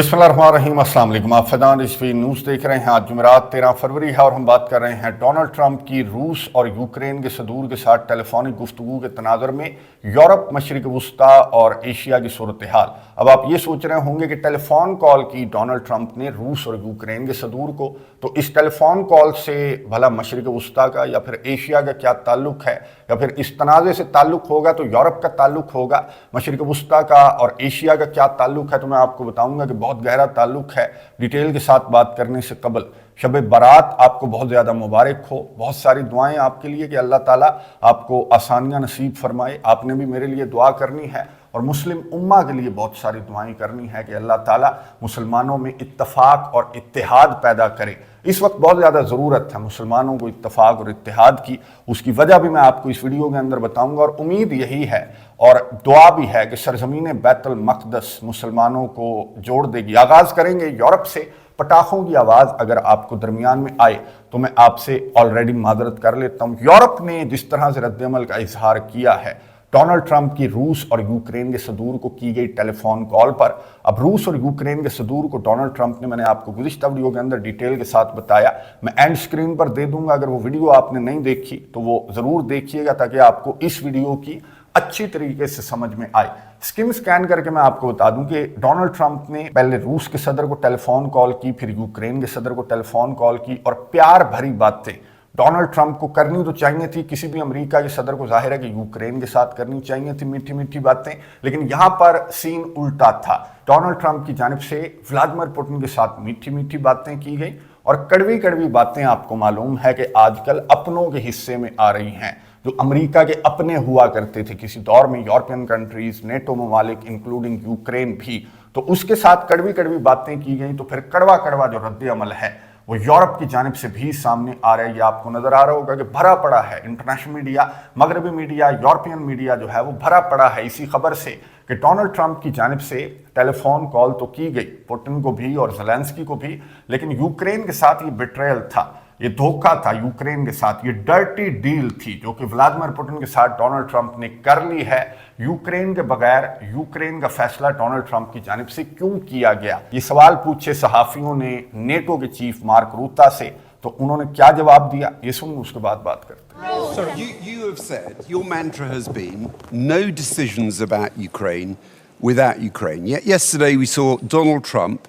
बिस्मिल्लाहिर्रहमानिर्रहीम, अस्सलाम वालेकुम। आप फैजान रिजवी न्यूज़ देख रहे हैं। आज जुमेरात 13 फरवरी है और हम बात कर रहे हैं डोनाल्ड ट्रंप की रूस और यूक्रेन के सदूर के साथ टेलीफोनिक गुफ्तगू के तनाज़ुर में यूरोप, मशरिक़ वस्ता और एशिया की सूरत हाल। अब आप ये सोच रहे होंगे कि टेलीफोन कॉल की डोनाल्ड ट्रंप ने रूस और यूक्रेन के सदूर को, तो इस टेलीफोन कॉल से भला मशरिक़ वस्ता का या फिर एशिया का क्या ताल्लुक है, या फिर इस तनाज़े से ताल्लुक होगा तो यूरोप का ताल्लुक होगा, मशरिक़ वस्ता का और एशिया का क्या ताल्लुक है। तो मैं आपको बताऊंगा कि बहुत गहरा ताल्लुक है। डिटेल के साथ बात करने से कबल शब बारात आपको बहुत ज़्यादा मुबारक हो। बहुत सारी दुआएं आपके लिए कि अल्लाह ताला आपको आसानियां नसीब फरमाए। आपने भी मेरे लिए दुआ करनी है और मुस्लिम उम्मा के लिए बहुत सारी दुआएं करनी है कि अल्लाह ताला मुसलमानों में इत्तफाक और इत्तेहाद पैदा करे। इस वक्त बहुत ज़्यादा ज़रूरत है मुसलमानों को इत्तफाक और इत्तेहाद की। उसकी वजह भी मैं आपको इस वीडियो के अंदर बताऊंगा और उम्मीद यही है और दुआ भी है कि सरजमीन बैतुल मक़दस मुसलमानों को जोड़ देगी। आगाज़ करेंगे यूरोप से। पटाखों की आवाज़ अगर आपको दरमियान में आए तो मैं आपसे ऑलरेडी माजरत कर लेता हूँ। यूरोप ने जिस तरह से रद्दअमल का इजहार किया है डोनाल्ड ट्रंप की रूस और यूक्रेन के सदूर को की गई टेलीफोन कॉल पर, अब रूस और यूक्रेन के सदूर को डोनाल्ड ट्रंप ने, मैंने आपको गुज़िश्ता वीडियो के अंदर डिटेल के साथ बताया, मैं एंड स्क्रीन पर दे दूंगा। अगर वो वीडियो आपने नहीं देखी तो वो ज़रूर देखिएगा ताकि आपको इस वीडियो की अच्छी तरीके से समझ में आए। स्किम स्कैन करके मैं आपको बता दूं कि डोनाल्ड ट्रंप ने पहले रूस के सदर को टेलीफोन कॉल की, फिर यूक्रेन के सदर को टेलीफोन कॉल की और प्यार भरी बातें डोनाल्ड ट्रंप को करनी तो चाहिए थी। किसी भी अमेरिका के सदर को जाहिर है कि यूक्रेन के साथ करनी चाहिए थी मीठी मीठी बातें, लेकिन यहां पर सीन उल्टा था। डोनाल्ड ट्रंप की जानिब से व्लादिमीर पुतिन के साथ मीठी मीठी बातें की गई और कड़वी कड़वी बातें आपको मालूम है कि आजकल अपनों के हिस्से में आ रही हैं। जो अमेरिका के अपने हुआ करते थे किसी दौर में, यूरोपियन कंट्रीज, नेटो ममालिक इंक्लूडिंग यूक्रेन भी, तो उसके साथ कड़वी कड़वी बातें की गई। तो फिर कड़वा कड़वा जो रद्द अमल है वो यूरोप की जानिब से भी सामने आ रहा है। ये आपको नजर आ रहा होगा कि भरा पड़ा है इंटरनेशनल मीडिया, मगरबी मीडिया, यूरोपियन मीडिया जो है वो भरा पड़ा है इसी खबर से कि डोनाल्ड ट्रंप की जानिब से टेलीफोन कॉल तो की गई पुतिन को भी और ज़ेलेंस्की को भी, लेकिन यूक्रेन के साथ ये बिट्रेयल था, ये धोखा था यूक्रेन के साथ, ये डर्टी डील थी जो कि व्लादिमीर पुतिन के साथ डोनाल्ड ट्रंप ने कर ली है। यूक्रेन के बगैर यूक्रेन का फैसला डोनाल्ड ट्रंप की जानिब से क्यों किया गया, ये सवाल पूछे सहाफियों ने नेटो के चीफ मार्क रूता से, तो उन्होंने क्या जवाब दिया ये सुन, उसके बाद बात करते हैं। So you have said your mantra has been no decisions about Ukraine without Ukraine. Yet yesterday we saw Donald Trump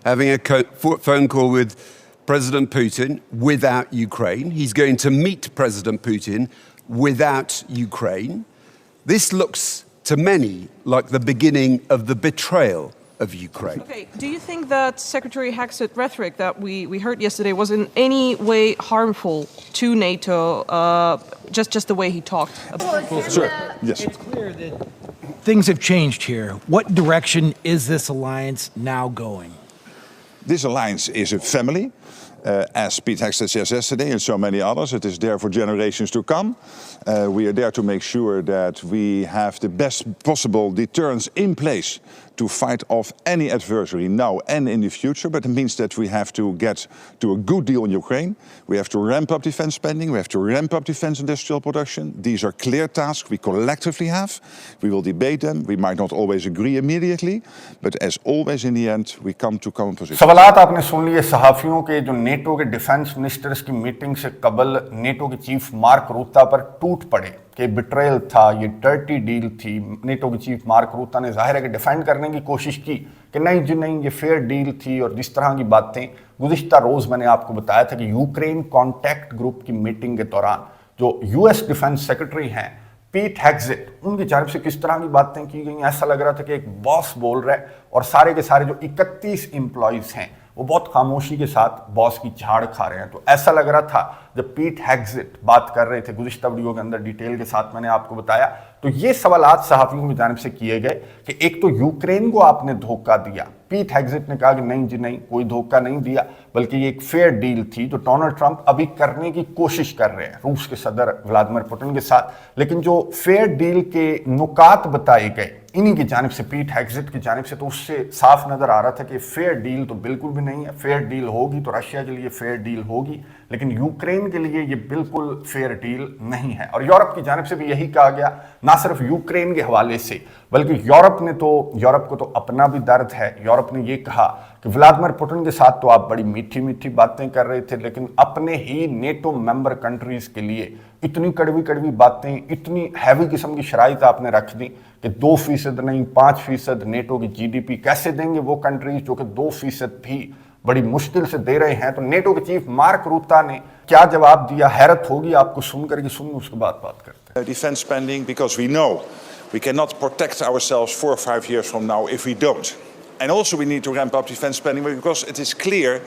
having a phone call with President Putin without Ukraine. He's going to meet President Putin without Ukraine. This looks to many like the beginning of the betrayal of Ukraine. Okay, do you think that Secretary Haxett's rhetoric that we heard yesterday was in any way harmful to NATO, just the way he talked? Sure, yes. It's clear that things have changed here. What direction is this alliance now going? This alliance is a family. As Pete Hegseth says yesterday and so many others, it is there for generations to come. We are there to make sure that we have the best possible deterrence in place to fight off any adversary now and in the future. But it means that we have to get to a good deal in Ukraine. We have to ramp up defense spending. We have to ramp up defense industrial production. These are clear tasks we collectively have. We will debate them. We might not always agree immediately, but as always in the end, we come to common positions. सवालात आपने सुन लिए सहाफियों के, जो NATO के defence ministers की meeting से कबल NATO के चीफ मार्क रूता पर टूट पड़े कि बिट्रेयल था, ये डर्टी डील थी। नेटो के चीफ मार्क रूता ने जाहिर है कि डिफेंड करने की कोशिश की कि नहीं जी नहीं, ये फेयर डील थी। और जिस तरह की बातें गुज़िश्ता रोज़ मैंने आपको बताया था कि यूक्रेन कॉन्टैक्ट ग्रुप की मीटिंग के दौरान जो यूएस डिफेंस सेक्रेटरी हैं पीट हेग्सेट, उनकी जानिब से किस तरह की बातें की गई, ऐसा लग रहा था कि एक बॉस बोल रहा है और सारे के सारे जो 31 एम्प्लॉयज़ हैं वो बहुत खामोशी के साथ बॉस की झाड़ खा रहे हैं। तो ऐसा लग रहा था जब पीट हेग्सेट बात कर रहे थे, गुज़िश्ता वीडियो के अंदर डिटेल के साथ मैंने आपको बताया। तो ये सवालात सहाफ़ियों की जानिब से किए गए कि एक तो यूक्रेन को आपने धोखा दिया। पीट हेग्सेट ने कहा कि नहीं जी नहीं, कोई धोखा नहीं दिया, बल्कि ये एक फेयर डील थी जो डोनाल्ड ट्रंप अभी करने की कोशिश कर रहे हैं रूस के सदर व्लादिमीर पुतिन के साथ। लेकिन जो फेयर डील के नुकात बताए गए इन्हीं की जानिब से, पीट हेग्सेट की जानिब से, तो उससे साफ नज़र आ रहा था कि फेयर डील तो बिल्कुल भी नहीं है। फेयर डील होगी तो रशिया के लिए फेयर डील होगी, लेकिन यूक्रेन के लिए ये बिल्कुल फेयर डील नहीं है। और यूरोप की जानिब से भी यही कहा गया, ना सिर्फ यूक्रेन के हवाले से बल्कि यूरोप को तो अपना भी दर्द है। यूरोप ने ये कहा कि व्लादिमीर पुतिन के साथ तो आप बड़ी मीठी मीठी बातें कर रहे थे, लेकिन अपने ही नेटो मेंबर कंट्रीज के लिए इतनी कड़वी कड़वी बातें, इतनी हैवी किस्म की शराइत आपने रख दी कि 2% नहीं 5% नेटो की जीडीपी कैसे देंगे वो कंट्रीज जो कि 2% भी बड़ी मुश्किल से दे रहे हैं। तो नेटो के चीफ मार्क रूता ने क्या जवाब दिया, हैरत होगी आपको सुनकर के, सुनिए उसके बाद बात करते हैं। Defense spending, because we know we cannot protect ourselves 4 or 5 years from now if we don't. And also we need to ramp up defense spending because it is clear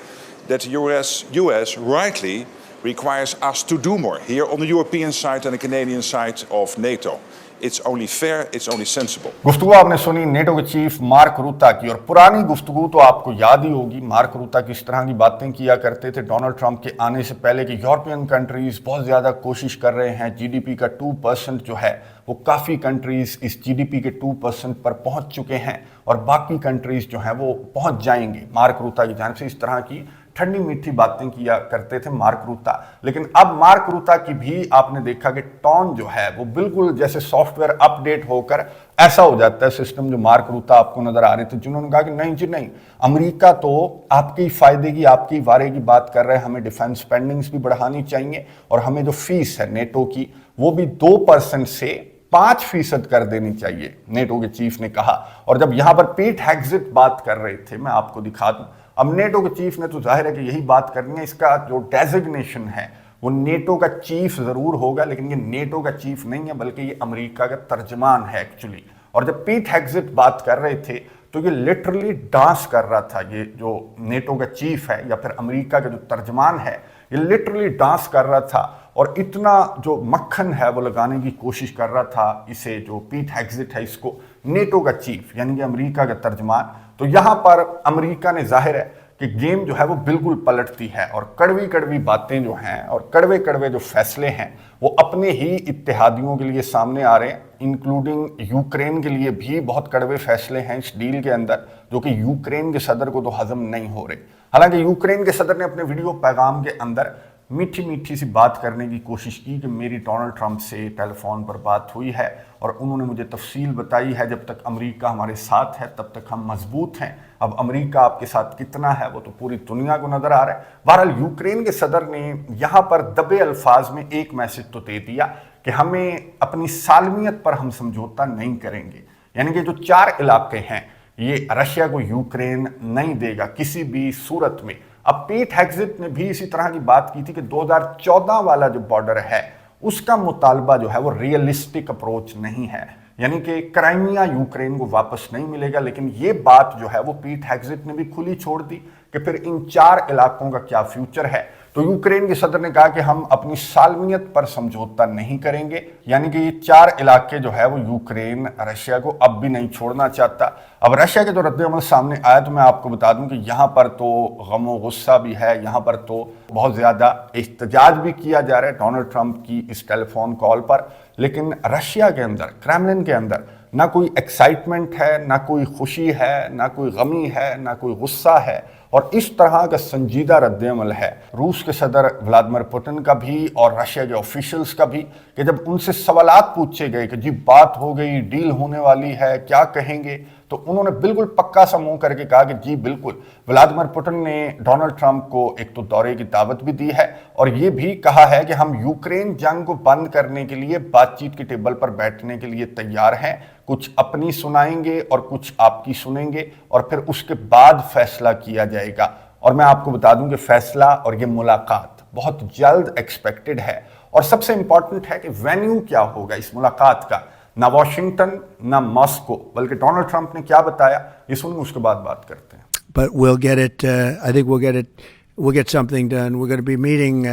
that the US rightly requires us to do more here on the European side and the Canadian side of NATO. It's only fair, it's only sensible. गुफ्तगू आपने सुनी NATO के chief mark रूता की, और पुरानी गुफ्तगू तो आपको याद ही होगी। मार्क रूता किस तरह की बातें किया करते थे डोनाल्ड ट्रंप के आने से पहले कि यूरोपियन कंट्रीज बहुत ज़्यादा कोशिश कर रहे हैं, जीडीपी का 2% जो है वो काफ़ी कंट्रीज इस जीडीपी के 2% पर पहुंच चुके हैं और बाकी कंट्रीज जो हैं वो पहुंच जाएंगे। मार्क रूता की जानिब से इस तरह की ठंडी मीठी बातें किया करते थे मार्क रूता। लेकिन अब मार्क रूता की भी आपने देखा कि टोन जो है वो बिल्कुल जैसे सॉफ्टवेयर अपडेट होकर ऐसा हो जाता है सिस्टम जो मार्क रूता आपको नजर आ रहे थे, जिन्होंने कहा कि नहीं जी नहीं, अमेरिका तो आपके फायदे की, आपकी वारे की बात कर रहे हैं, हमें डिफेंस स्पेंडिंग्स भी बढ़ानी चाहिए और हमें जो फीस है नेटो की वो भी 2% से 5% कर देनी चाहिए, नेटो के चीफ ने कहा। और जब यहां पर पीट हेग्सेट बात कर रहे थे, मैं आपको दिखा दूं, अब नेटो के चीफ ने तो जाहिर है कि यही बात करनी है, इसका जो डेजिग्नेशन है वो नेटो का चीफ जरूर होगा, लेकिन ये नेटो का चीफ नहीं है बल्कि ये अमेरिका का तर्जमान है एक्चुअली। और जब पीट हेग्सेट बात कर रहे थे तो ये लिटरली डांस कर रहा था, ये जो नेटो का चीफ है या फिर अमेरिका का जो तर्जमान है ये लिटरली डांस कर रहा था और इतना जो मक्खन है वो लगाने की कोशिश कर रहा था इसे, जो पीट हेग्सेट है इसको, नेटो का चीफ यानी कि अमेरिका का तर्जमान। तो यहां पर अमेरिका ने जाहिर है कि गेम जो है वो बिल्कुल पलटती है और कड़वी कड़वी बातें जो हैं और कड़वे कड़वे जो फैसले हैं वो अपने ही इत्तेहादियों के लिए सामने आ रहे हैं, इंक्लूडिंग यूक्रेन के लिए भी बहुत कड़वे फैसले हैं इस डील के अंदर जो कि यूक्रेन के सदर को तो हजम नहीं हो रहे। हालांकि यूक्रेन के सदर ने अपने वीडियो पैगाम के अंदर मीठी मीठी सी बात करने की कोशिश की कि मेरी डोनाल्ड ट्रंप से टेलीफोन पर बात हुई है और उन्होंने मुझे तफसील बताई है, जब तक अमेरिका हमारे साथ है तब तक हम मजबूत हैं, अब अमेरिका आपके साथ कितना है वो तो पूरी दुनिया को नजर आ रहा है। बहरहाल यूक्रेन के सदर ने यहाँ पर दबे अल्फाज में एक मैसेज तो दे दिया कि हमें अपनी सालमियत पर हम समझौता नहीं करेंगे, यानी कि जो 4 इलाके हैं ये रशिया को यूक्रेन नहीं देगा किसी भी सूरत में। अब पीट हेग्सेट ने भी इसी तरह की बात की थी कि 2014 वाला जो बॉर्डर है उसका मुतालबा जो है वो रियलिस्टिक अप्रोच नहीं है, यानी कि क्राइमिया यूक्रेन को वापस नहीं मिलेगा। लेकिन ये बात जो है वो पीट हेग्सेट ने भी खुली छोड़ दी कि फिर इन 4 इलाकों का क्या फ्यूचर है। तो यूक्रेन के सदर ने कहा कि हम अपनी सालमियत पर समझौता नहीं करेंगे, यानी कि ये 4 इलाके जो है वो यूक्रेन रशिया को अब भी नहीं छोड़ना चाहता। अब रशिया के जो रद्द-ए-अमल सामने आया तो मैं आपको बता दूं कि यहाँ पर तो गम व गुस्सा भी है, यहाँ पर तो बहुत ज़्यादा एहतजाज भी किया जा रहा है डोनाल्ड ट्रंप की इस टेलीफोन कॉल पर। लेकिन रशिया के अंदर, क्रेमलिन के अंदर ना कोई एक्साइटमेंट है, ना कोई खुशी है, ना कोई गमी है, ना कोई गुस्सा है और इस तरह का संजीदा रद्द-ए-अमल है रूस के सदर व्लादिमीर पुतिन का भी और रशिया के ऑफिशियल्स का भी कि जब उनसे सवालात पूछे गए कि जी बात हो गई, डील होने वाली है, क्या कहेंगे, तो उन्होंने बिल्कुल पक्का सा मुंह करके कहा कि जी बिल्कुल। व्लादिमीर पुतिन ने डोनाल्ड ट्रंप को एक तो दौरे की दावत भी दी है और ये भी कहा है कि हम यूक्रेन जंग को बंद करने के लिए बातचीत की टेबल पर बैठने के लिए तैयार हैं, कुछ अपनी सुनाएंगे और कुछ आपकी सुनेंगे और फिर उसके बाद फैसला किया जाएगा। और मैं आपको बता दूं कि फैसला और ये मुलाकात बहुत जल्द एक्सपेक्टेड है और सबसे इंपॉर्टेंट है कि वेन्यू क्या होगा इस मुलाकात का, ना वॉशिंगटन ना मॉस्को, बल्कि डोनाल्ड ट्रंप ने क्या बताया ये सुनिए, उसके बाद बात करते हैं। But we'll get it. I think we'll get something done. We're going to be meeting.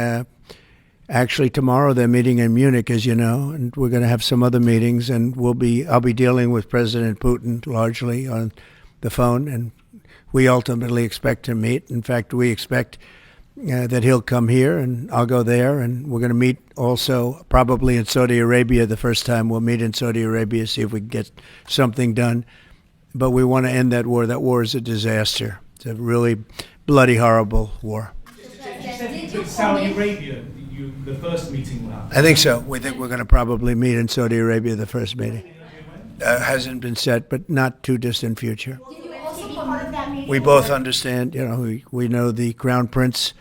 Actually, tomorrow they're meeting in Munich, as you know, and we're going to have some other meetings. And I'll be dealing with President Putin largely on the phone, and we ultimately expect to meet. In fact, we expect that he'll come here and I'll go there, and we're going to meet also probably in Saudi Arabia. The first time we'll meet in Saudi Arabia, see if we can get something done. But we want to end that war. That war is a disaster. It's a really bloody, horrible war. Saudi Arabia, the first meeting will happen. I think so. We think we're going to probably meet in Saudi Arabia, the first meeting. Hasn't been set, but not too distant future. Will you also be part of that meeting? We both understand, we know the Crown Prince,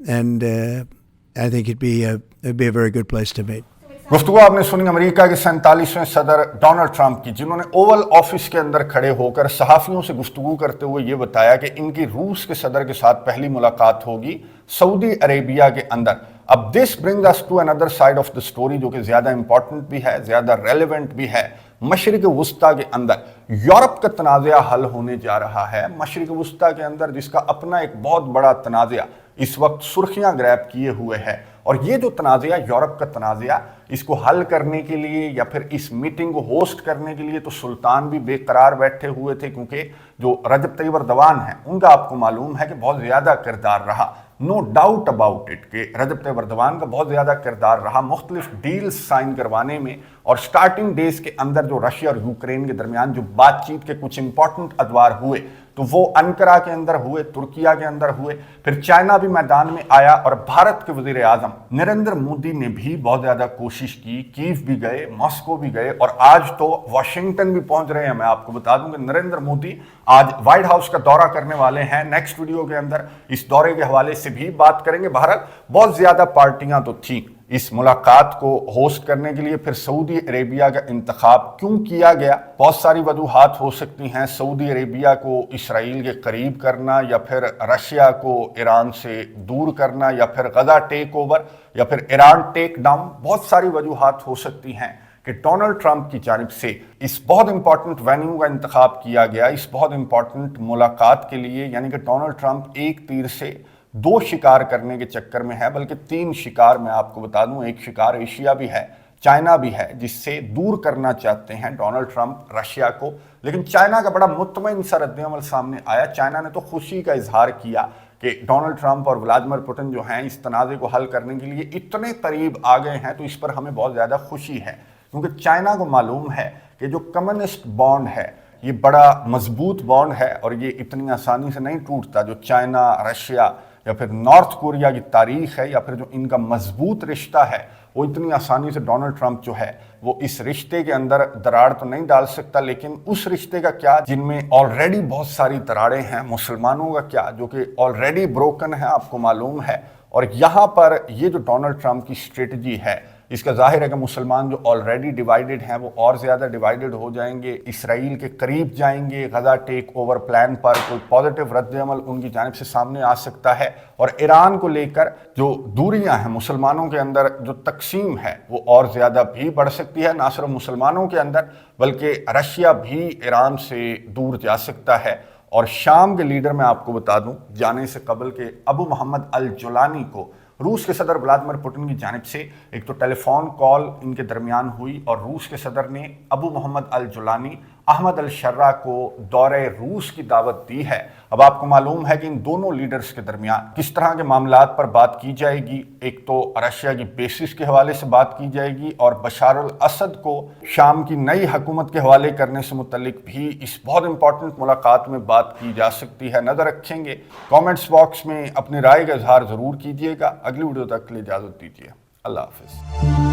and I think it'd be a very good place to meet. गुफ्तगू आपने सुनी America के 47वें सदर Donald Trump की, जिन्होंने Oval office के अंदर खड़े होकर सहाफ़ियों से गुफ्तगू करते हुए ये बताया कि इनकी रूस के सदर के साथ पहली मुलाकात होगी सऊदी अरेबिया के अंदर। अब this brings us to another side of the story, जो कि ज़्यादा इंपॉर्टेंट भी है, ज़्यादा रेलेवेंट भी है। मशरिक वुस्ता के अंदर यूरोप का तनाज़ा हल होने जा रहा है। मशरिक वुस्ता के अंदर जिसका अपना एक बहुत बड़ा तनाज़ा इस वक्त सुर्खियां ग्रैब किए हुए है, और ये जो तनाज़ा यूरोप का तनाज़ा, इसको हल करने के लिए या फिर इस मीटिंग को होस्ट करने के लिए तो सुल्तान भी बेकरार बैठे हुए थे, क्योंकि जो रजब तैयब अर्दवान है उनका आपको मालूम है कि बहुत ज़्यादा किरदार रहा, नो डाउट अबाउट इट, कि रजब तैयब अर्दवान का बहुत ज़्यादा किरदार रहा मुख्तलिफ डील्स साइन करवाने में। और स्टार्टिंग डेज के अंदर जो रशिया और यूक्रेन के दरमियान जो बातचीत के कुछ इंपॉर्टेंट अदवार हुए, तो वो अनकरा के अंदर हुए, तुर्किया के अंदर हुए, फिर चाइना भी मैदान में आया, और भारत के वजीर आजम नरेंद्र मोदी ने भी बहुत ज़्यादा कोशिश की, कीव भी गए, मॉस्को भी गए, और आज तो वाशिंगटन भी पहुंच रहे हैं। मैं आपको बता दूं कि नरेंद्र मोदी आज व्हाइट हाउस का दौरा करने वाले हैं। नेक्स्ट वीडियो के अंदर इस दौरे के हवाले से भी बात करेंगे। भारत बहुत ज़्यादा पार्टियां तो थी इस मुलाकात को होस्ट करने के लिए, फिर सऊदी अरेबिया का इंतखाब क्यों किया गया, बहुत सारी वजूहात हो सकती हैं। सऊदी अरेबिया को इसराइल के करीब करना, या फिर रशिया को ईरान से दूर करना, या फिर गजा टेक ओवर, या फिर ईरान टेक डाउन, बहुत सारी वजूहात हो सकती हैं कि डोनाल्ड ट्रंप की जानिब से इस बहुत इंपॉर्टेंट वेन्यू का इंतखाब किया गया, इस बहुत इंपॉर्टेंट मुलाकात के लिए। यानी कि डोनाल्ड ट्रंप एक तीर से दो शिकार करने के चक्कर में है, बल्कि तीन शिकार मैं आपको बता दूं। एक शिकार एशिया भी है, चाइना भी है, जिससे दूर करना चाहते हैं डोनाल्ड ट्रंप रशिया को। लेकिन चाइना का बड़ा मुतमईन सा रद्द-ए-अमल सामने आया। चाइना ने तो खुशी का इजहार किया कि डोनाल्ड ट्रंप और व्लादिमीर पुतिन जो हैं इस तनाज़े को हल करने के लिए इतने करीब आ गए हैं, तो इस पर हमें बहुत ज़्यादा खुशी है, क्योंकि चाइना को मालूम है कि जो कम्युनिस्ट बॉन्ड है ये बड़ा मजबूत बॉन्ड है, और ये इतनी आसानी से नहीं टूटता। जो चाइना, रशिया या फिर नॉर्थ कोरिया की तारीख है, या फिर जो इनका मजबूत रिश्ता है, वो इतनी आसानी से डोनाल्ड ट्रंप जो है वो इस रिश्ते के अंदर दरार तो नहीं डाल सकता। लेकिन उस रिश्ते का क्या जिनमें ऑलरेडी बहुत सारी दरारें हैं, मुसलमानों का क्या जो कि ऑलरेडी ब्रोकन है, आपको मालूम है। और यहाँ पर ये जो डोनाल्ड ट्रंप की स्ट्रेटजी है, इसका जाहिर है कि मुसलमान जो ऑलरेडी डिवाइडेड हैं वो और ज़्यादा डिवाइडेड हो जाएंगे, इसराइल के करीब जाएंगे। गजा टेक ओवर प्लान पर कोई पॉजिटिव रद्द-ए-अमल उनकी जानिब से सामने आ सकता है, और ईरान को लेकर जो दूरियां हैं मुसलमानों के अंदर, जो तकसीम है वो और ज़्यादा भी बढ़ सकती है। ना सिर्फ मुसलमानों के अंदर बल्कि रशिया भी ईरान से दूर जा सकता है। और शाम के लीडर मैं आपको बता दूं, जाने से कबल के अबू मोहम्मद अल जुलानी को रूस के सदर व्लादिमीर पुतिन की जानिब से एक तो टेलीफोन कॉल इनके दरमियान हुई, और रूस के सदर ने अबू मोहम्मद अल जुलानी अहमद अल शर्रा को दौरे रूस की दावत दी है। अब आपको मालूम है कि इन दोनों लीडर्स के दरमियान किस तरह के मामलात पर बात की जाएगी। एक तो रशिया की बेसिस के हवाले से बात की जाएगी, और बशार अल असद को शाम की नई हुकूमत के हवाले करने से मुतल्लिक भी इस बहुत इंपॉर्टेंट मुलाकात में बात की जा सकती है। नज़र रखेंगे, कमेंट्स बॉक्स में अपनी राय का इजहार ज़रूर कीजिएगा। अगली वीडियो तक के लिए इजाज़त दीजिए। अल्लाह हाफिज़।